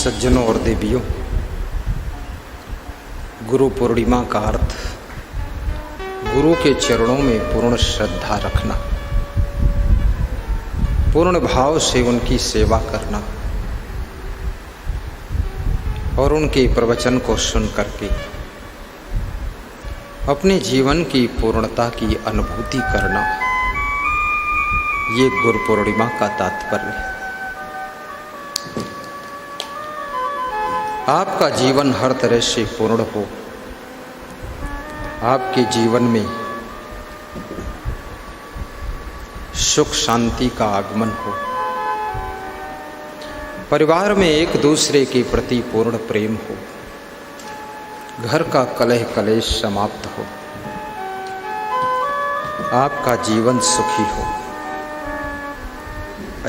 सज्जनों और देवियों, गुरु पूर्णिमा का अर्थ गुरु के चरणों में पूर्ण श्रद्धा रखना, पूर्ण भाव से उनकी सेवा करना और उनके प्रवचन को सुन करके अपने जीवन की पूर्णता की अनुभूति करना, ये गुरु पूर्णिमा का तात्पर्य है। आपका जीवन हर तरह से पूर्ण हो, आपके जीवन में सुख शांति का आगमन हो, परिवार में एक दूसरे के प्रति पूर्ण प्रेम हो, घर का कलह कलेश समाप्त हो, आपका जीवन सुखी हो,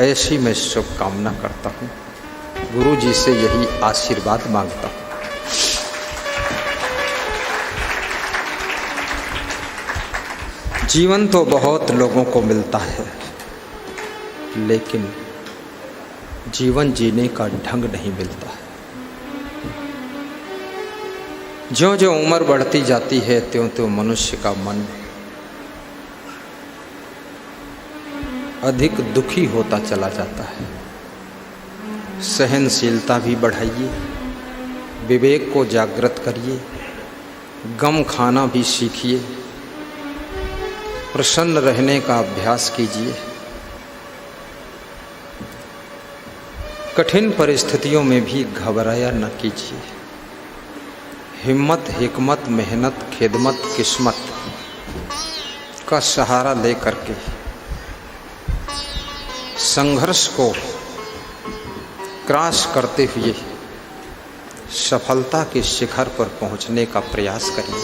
ऐसी मैं शुभकामना करता हूँ। गुरु जी से यही आशीर्वाद मांगता हूँ। जीवन तो बहुत लोगों को मिलता है, लेकिन जीवन जीने का ढंग नहीं मिलता है। ज्यों ज्यों उम्र बढ़ती जाती है त्यों त्यों मनुष्य का मन अधिक दुखी होता चला जाता है। सहनशीलता भी बढ़ाइए, विवेक को जागृत करिए, गम खाना भी सीखिए, प्रसन्न रहने का अभ्यास कीजिए। कठिन परिस्थितियों में भी घबराया न कीजिए। हिम्मत, हिकमत, मेहनत, खिदमत, किस्मत का सहारा लेकर के संघर्ष को क्रॉस करते हुए सफलता के शिखर पर पहुंचने का प्रयास करिए।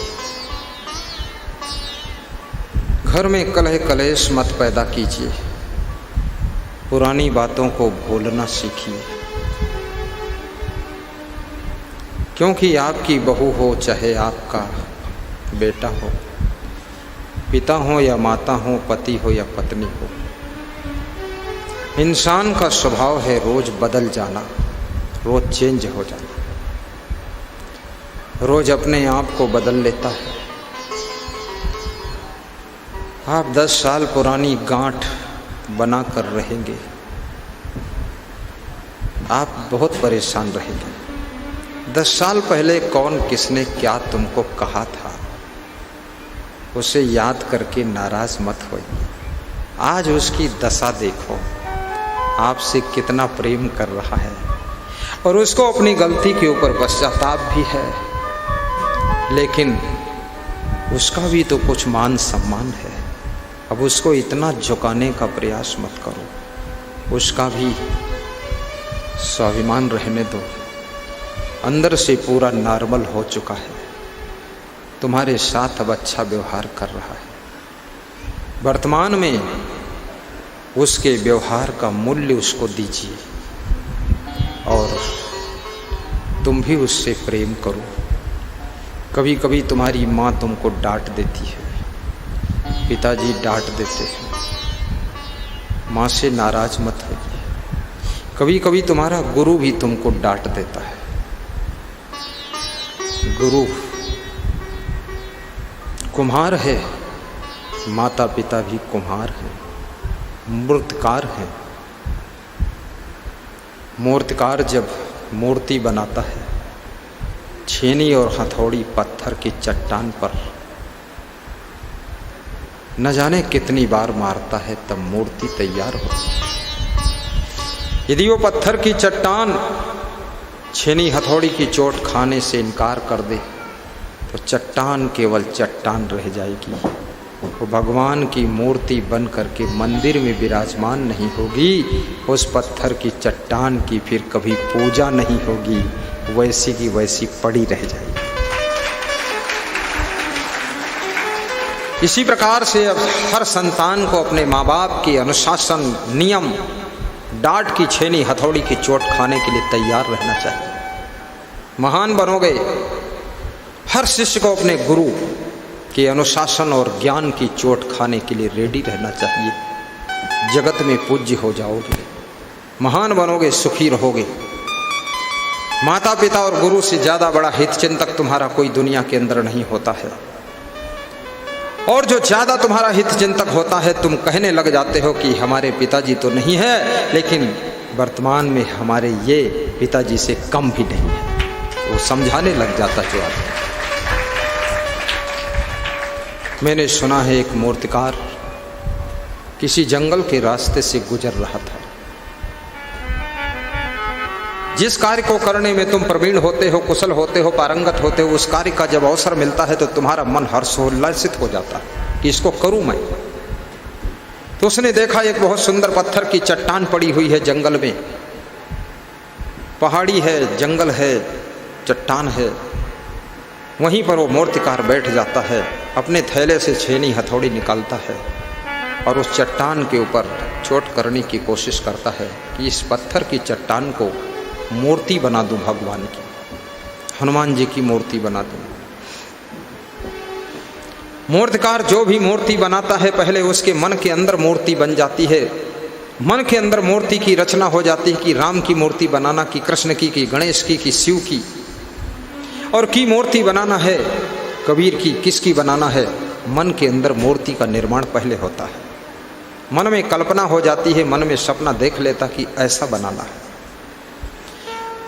घर में कलह कलेश मत पैदा कीजिए, पुरानी बातों को भूलना सीखिए, क्योंकि आपकी बहू हो चाहे आपका बेटा हो, पिता हो या माता हो, पति हो या पत्नी हो, इंसान का स्वभाव है रोज बदल जाना, रोज चेंज हो जाना, रोज अपने आप को बदल लेता है। आप 10 साल पुरानी गांठ बना कर रहेंगे, आप बहुत परेशान रहेंगे। 10 साल पहले कौन किसने क्या तुमको कहा था, उसे याद करके नाराज मत होइए। आज उसकी दशा देखो, आपसे कितना प्रेम कर रहा है और उसको अपनी गलती के ऊपर पश्चाताप भी है, लेकिन उसका भी तो कुछ मान सम्मान है। अब उसको इतना झुकाने का प्रयास मत करो, उसका भी स्वाभिमान रहने दो। अंदर से पूरा नॉर्मल हो चुका है, तुम्हारे साथ अब अच्छा व्यवहार कर रहा है। वर्तमान में उसके व्यवहार का मूल्य उसको दीजिए और तुम भी उससे प्रेम करो। कभी कभी तुम्हारी माँ तुमको डांट देती है, पिताजी डांट देते हैं, माँ से नाराज मत होइए। कभी कभी तुम्हारा गुरु भी तुमको डांट देता है। गुरु कुम्हार है, माता पिता भी कुम्हार हैं, मूर्तिकार है। मूर्तिकार जब मूर्ति बनाता है, छेनी और हथौड़ी पत्थर की चट्टान पर न जाने कितनी बार मारता है, तब मूर्ति तैयार होती है। यदि वो पत्थर की चट्टान छेनी हथौड़ी की चोट खाने से इनकार कर दे तो चट्टान केवल चट्टान रह जाएगी। वो भगवान की मूर्ति बन करके मंदिर में विराजमान नहीं होगी, उस पत्थर की चट्टान की फिर कभी पूजा नहीं होगी, वैसी की वैसी पड़ी रह जाएगी। इसी प्रकार से अब हर संतान को अपने माँ बाप के अनुशासन, नियम, डांट की छेनी हथौड़ी की चोट खाने के लिए तैयार रहना चाहिए। महान बनोगे। हर शिष्य को अपने गुरु के अनुशासन और ज्ञान की चोट खाने के लिए रेडी रहना चाहिए। जगत में पूज्य हो जाओगे, महान बनोगे, सुखी रहोगे। माता पिता और गुरु से ज्यादा बड़ा हित चिंतक तुम्हारा कोई दुनिया के अंदर नहीं होता है। और जो ज्यादा तुम्हारा हित चिंतक होता है, तुम कहने लग जाते हो कि हमारे पिताजी तो नहीं है, लेकिन वर्तमान में हमारे ये पिताजी से कम भी नहीं है। वो समझाने लग जाता जो आदमी। मैंने सुना है एक मूर्तिकार किसी जंगल के रास्ते से गुजर रहा था। जिस कार्य को करने में तुम प्रवीण होते हो, कुशल होते हो, पारंगत होते हो, उस कार्य का जब अवसर मिलता है तो तुम्हारा मन हर्षोल्लासित हो जाता है कि इसको करूं मैं। तो उसने देखा एक बहुत सुंदर पत्थर की चट्टान पड़ी हुई है जंगल में। पहाड़ी है, जंगल है, चट्टान है। वहीं पर वो मूर्तिकार बैठ जाता है, अपने थैले से छेनी हथौड़ी निकालता है और उस चट्टान के ऊपर चोट करने की कोशिश करता है कि इस पत्थर की चट्टान को मूर्ति बना दूं, भगवान की, हनुमान जी की मूर्ति बना दूं। मूर्तिकार जो भी मूर्ति बनाता है, पहले उसके मन के अंदर मूर्ति बन जाती है। मन के अंदर मूर्ति की रचना हो जाती है कि राम की मूर्ति बनाना, कि कृष्ण की गणेश की शिव की, और की मूर्ति बनाना है कबीर की, किसकी बनाना है। मन के अंदर मूर्ति का निर्माण पहले होता है। मन में कल्पना हो जाती है, मन में सपना देख लेता कि ऐसा बनाना है।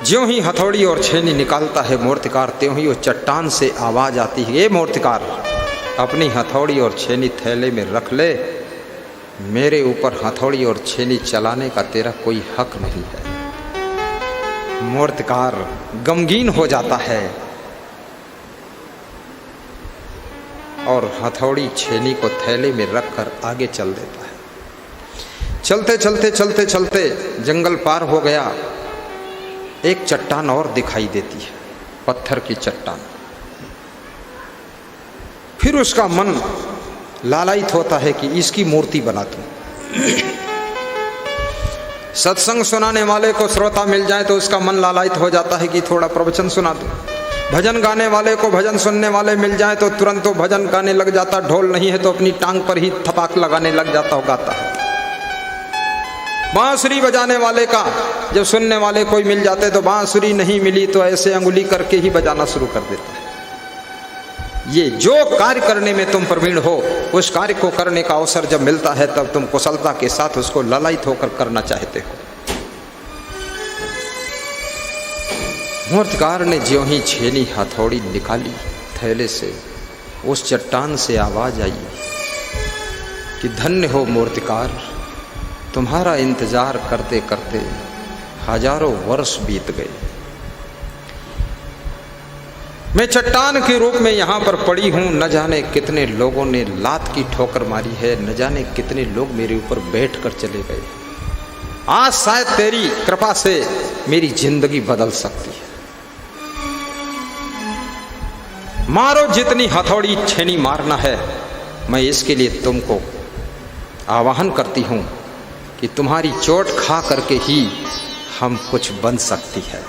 ज्यों ही हथौड़ी और छेनी निकालता है मूर्तिकार, त्यों ही वो चट्टान से आवाज आती है, ये मूर्तिकार अपनी हथौड़ी और छेनी थैले में रख ले, मेरे ऊपर हथौड़ी और छेनी चलाने का तेरा कोई हक नहीं है। मूर्तिकार गमगीन हो जाता है और हथौड़ी छेनी को थैले में रखकर आगे चल देता है। चलते चलते चलते चलते जंगल पार हो गया। एक चट्टान और दिखाई देती है, पत्थर की चट्टान। फिर उसका मन लालायित होता है कि इसकी मूर्ति बना दूं। सत्संग सुनाने वाले को श्रोता मिल जाए तो उसका मन लालायित हो जाता है कि थोड़ा प्रवचन सुना दूं। भजन गाने वाले को भजन सुनने वाले मिल जाए तो तुरंत तो भजन गाने लग जाता। ढोल नहीं है तो अपनी टांग पर ही थपाक लगाने लग जाता हो, गाता है। बांसुरी बजाने वाले का जब सुनने वाले कोई मिल जाते तो बांसुरी नहीं मिली तो ऐसे अंगुली करके ही बजाना शुरू कर देता है। ये जो कार्य करने में तुम प्रवीण हो, उस कार्य को करने का अवसर जब मिलता है तब तुम कुशलता के साथ उसको ललायित होकर करना चाहते हो। मूर्तिकार ने ज्यों ही छेनी हथौड़ी निकाली थैले से, उस चट्टान से आवाज आई कि धन्य हो मूर्तिकार, तुम्हारा इंतजार करते करते हजारों वर्ष बीत गए। मैं चट्टान के रूप में यहाँ पर पड़ी हूँ। न जाने कितने लोगों ने लात की ठोकर मारी है, न जाने कितने लोग मेरे ऊपर बैठ कर चले गए। आज शायद तेरी कृपा से मेरी जिंदगी बदल सकती है। मारो जितनी हथौड़ी छेनी मारना है, मैं इसके लिए तुमको आवाहन करती हूँ कि तुम्हारी चोट खा करके ही हम कुछ बन सकती है,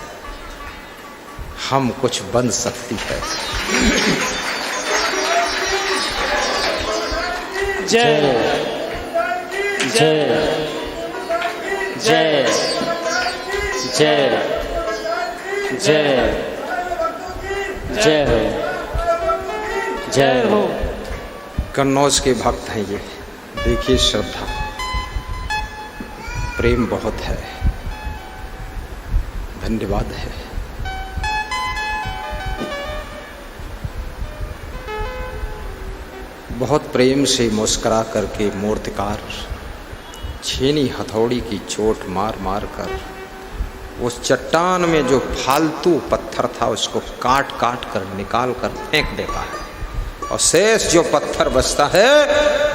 हम कुछ बन सकती है। जय जय जय जय जय जय हो, जय हो। कन्नौज के भक्त हैं ये, देखिए श्रद्धा, प्रेम बहुत है, धन्यवाद है। बहुत प्रेम से मुस्कुरा करके मूर्तिकार छेनी हथौड़ी की चोट मार मार कर उस चट्टान में जो फालतू पत्थर था उसको काट काट कर निकाल कर फेंक देता है, और शेष जो पत्थर बचता है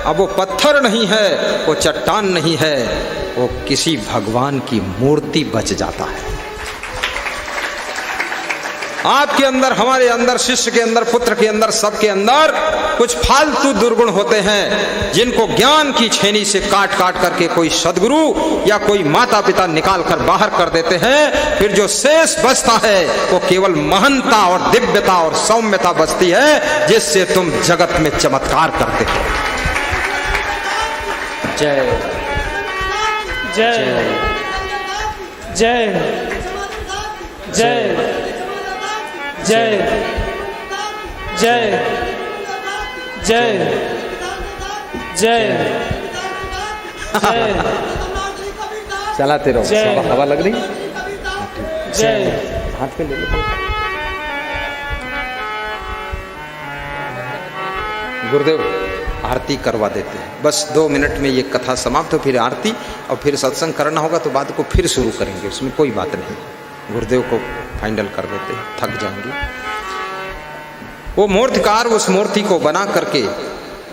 अब वो पत्थर नहीं है, वो चट्टान नहीं है, वो किसी भगवान की मूर्ति बच जाता है। आपके अंदर, हमारे अंदर, शिष्य के अंदर, पुत्र के अंदर, सबके अंदर कुछ फालतू दुर्गुण होते हैं जिनको ज्ञान की छेनी से काट काट करके कोई सदगुरु या कोई माता पिता निकाल कर बाहर कर देते हैं। फिर जो शेष बचता है वो केवल महंता और दिव्यता और सौम्यता बचती है, जिससे तुम जगत में चमत्कार करते हो। जय जय जय जय जय जय जय जय जय चलाते रहो। जय। हवा लग रही? जय हाथ पे ले लो पंखा। गुरुदेव आरती करवा देते हैं, बस 2 मिनट में ये कथा समाप्त हो, फिर आरती और फिर सत्संग करना होगा तो बात को फिर शुरू करेंगे, उसमें कोई बात नहीं। गुरुदेव को फाइनल कर देते हैं, थक जाएंगे। वो मूर्तिकार उस मूर्ति को बना करके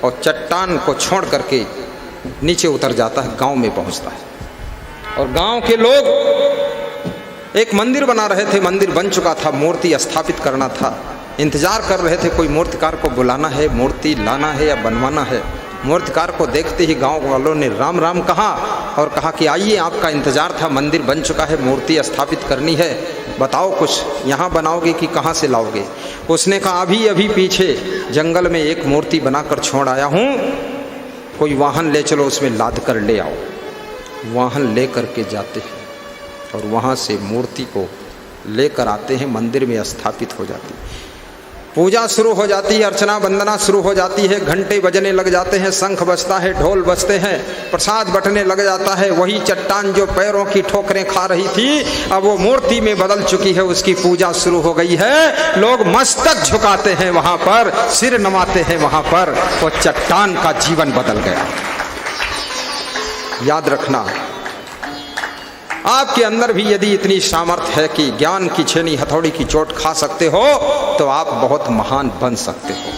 और चट्टान को छोड़ करके नीचे उतर जाता है, गांव में पहुंचता है। और गांव के लोग एक मंदिर बना रहे थे, मंदिर बन चुका था, मूर्ति स्थापित करना था, इंतजार कर रहे थे कोई मूर्तिकार को बुलाना है, मूर्ति लाना है या बनवाना है। मूर्तिकार को देखते ही गांव वालों ने राम राम कहा और कहा कि आइए, आपका इंतजार था, मंदिर बन चुका है, मूर्ति स्थापित करनी है, बताओ कुछ यहाँ बनाओगे कि कहाँ से लाओगे। उसने कहा अभी अभी पीछे जंगल में एक मूर्ति बनाकर छोड़ आया हूँ, कोई वाहन ले चलो, उसमें लाद कर ले आओ। वाहन ले करके जाते हैं और वहाँ से मूर्ति को लेकर आते हैं, मंदिर में स्थापित हो जाती है। पूजा शुरू हो जाती है, अर्चना वंदना शुरू हो जाती है, घंटे बजने लग जाते हैं, शंख बजता है, ढोल बजते हैं, प्रसाद बटने लग जाता है। वही चट्टान जो पैरों की ठोकरें खा रही थी अब वो मूर्ति में बदल चुकी है, उसकी पूजा शुरू हो गई है। लोग मस्तक झुकाते हैं वहां पर, सिर नवाते हैं वहां पर, वो चट्टान का जीवन बदल गया। याद रखना, आपके अंदर भी यदि इतनी सामर्थ्य है कि ज्ञान की छेनी हथौड़ी की चोट खा सकते हो तो आप बहुत महान बन सकते हो।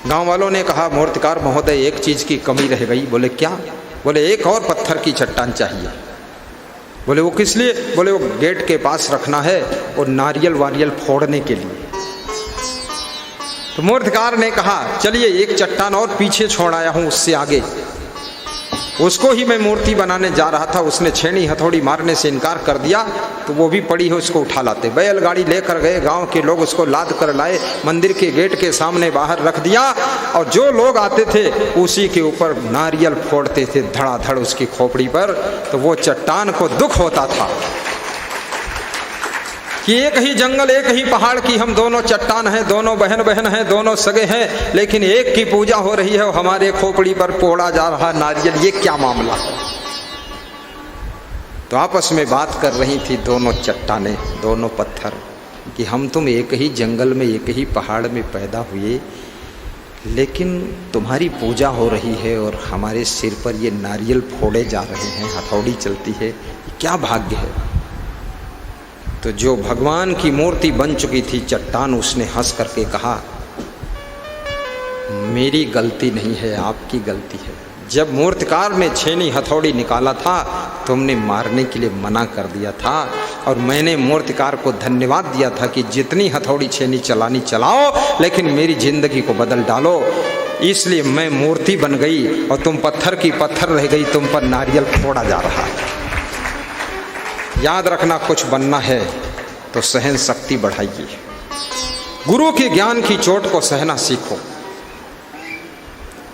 गांव वालों ने कहा मूर्तिकार महोदय एक चीज की कमी रह गई। बोले क्या? बोले एक और पत्थर की चट्टान चाहिए। बोले वो किस लिए? बोले वो गेट के पास रखना है और नारियल वारियल फोड़ने के लिए। तो मूर्तिकार ने कहा चलिए एक चट्टान और पीछे छोड़ आया हूं, उससे आगे, उसको ही मैं मूर्ति बनाने जा रहा था, उसने छेनी हथौड़ी मारने से इनकार कर दिया, तो वो भी पड़ी है, उसको उठा लाते। बैलगाड़ी लेकर गए, गांव के लोग उसको लाद कर लाए, मंदिर के गेट के सामने बाहर रख दिया और जो लोग आते थे उसी के ऊपर नारियल फोड़ते थे धड़ाधड़ उसकी खोपड़ी पर। तो वो चट्टान को दुख होता था कि एक ही जंगल एक ही पहाड़ की हम दोनों चट्टान हैं, दोनों बहन बहन हैं, दोनों सगे हैं, लेकिन एक की पूजा हो रही है और हमारे खोपड़ी पर फोड़ा जा रहा नारियल, ये क्या मामला है? तो आपस में बात कर रही थी दोनों चट्टानें, दोनों पत्थर, कि हम तुम एक ही जंगल में एक ही पहाड़ में पैदा हुए, लेकिन तुम्हारी पूजा हो रही है और हमारे सिर पर ये नारियल फोड़े जा रहे हैं, हथौड़ी चलती है, क्या भाग्य है। तो जो भगवान की मूर्ति बन चुकी थी चट्टान, उसने हंस करके कहा मेरी गलती नहीं है, आपकी गलती है। जब मूर्तिकार ने छेनी हथौड़ी निकाला था तुमने मारने के लिए मना कर दिया था और मैंने मूर्तिकार को धन्यवाद दिया था कि जितनी हथौड़ी छेनी चलानी चलाओ, लेकिन मेरी जिंदगी को बदल डालो। इसलिए मैं मूर्ति बन गई और तुम पत्थर की पत्थर रह गई, तुम पर नारियल फोड़ा जा रहा है। याद रखना, कुछ बनना है तो सहन शक्ति बढ़ाइए, गुरु के ज्ञान की चोट को सहना सीखो।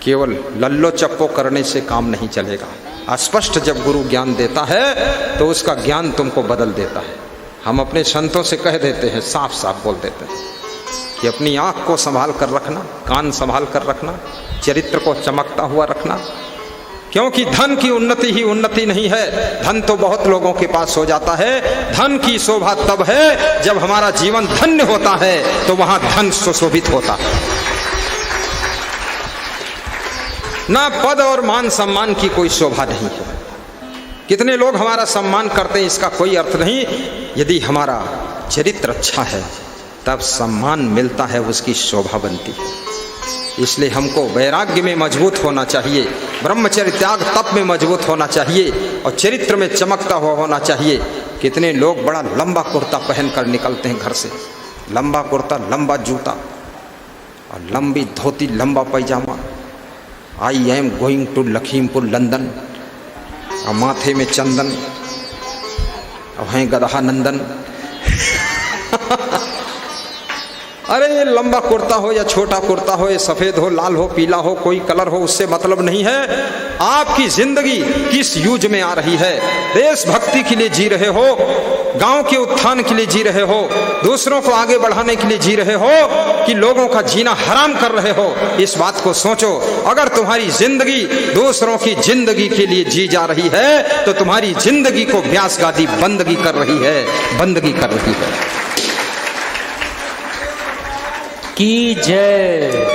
केवल लल्लो चप्पो करने से काम नहीं चलेगा। स्पष्ट जब गुरु ज्ञान देता है तो उसका ज्ञान तुमको बदल देता है। हम अपने संतों से कह देते हैं, साफ साफ बोल देते हैं कि अपनी आँख को संभाल कर रखना, कान संभाल कर रखना, चरित्र को चमकता हुआ रखना, क्योंकि धन की उन्नति ही उन्नति नहीं है। धन तो बहुत लोगों के पास हो जाता है, धन की शोभा तब है जब हमारा जीवन धन्य होता है, तो वहां धन सुशोभित होता है। ना पद और मान सम्मान की कोई शोभा नहीं है। कितने लोग हमारा सम्मान करते हैं इसका कोई अर्थ नहीं। यदि हमारा चरित्र अच्छा है तब सम्मान मिलता है, उसकी शोभा बनती है। इसलिए हमको वैराग्य में मजबूत होना चाहिए, ब्रह्मचर्य त्याग तप में मजबूत होना चाहिए और चरित्र में चमकता हुआ होना चाहिए। कितने लोग बड़ा लंबा कुर्ता पहन कर निकलते हैं घर से, लंबा कुर्ता, लंबा जूता और लंबी धोती, लंबा पैजामा, I am going to Lakhimpur London, और माथे में चंदन और हैं गदहा नंदन। अरे ये लंबा कुर्ता हो या छोटा कुर्ता हो, ये सफ़ेद हो, लाल हो, पीला हो, कोई कलर हो, उससे मतलब नहीं है। आपकी जिंदगी किस यूज में आ रही है, देशभक्ति के लिए जी रहे हो गांव के उत्थान के लिए जी रहे हो, दूसरों को आगे बढ़ाने के लिए जी रहे हो, कि लोगों का जीना हराम कर रहे हो, इस बात को सोचो। अगर तुम्हारी जिंदगी दूसरों की जिंदगी के लिए जी जा रही है तो तुम्हारी जिंदगी को व्यास गादी बंदगी कर रही है, बंदगी कर रही है। की जय।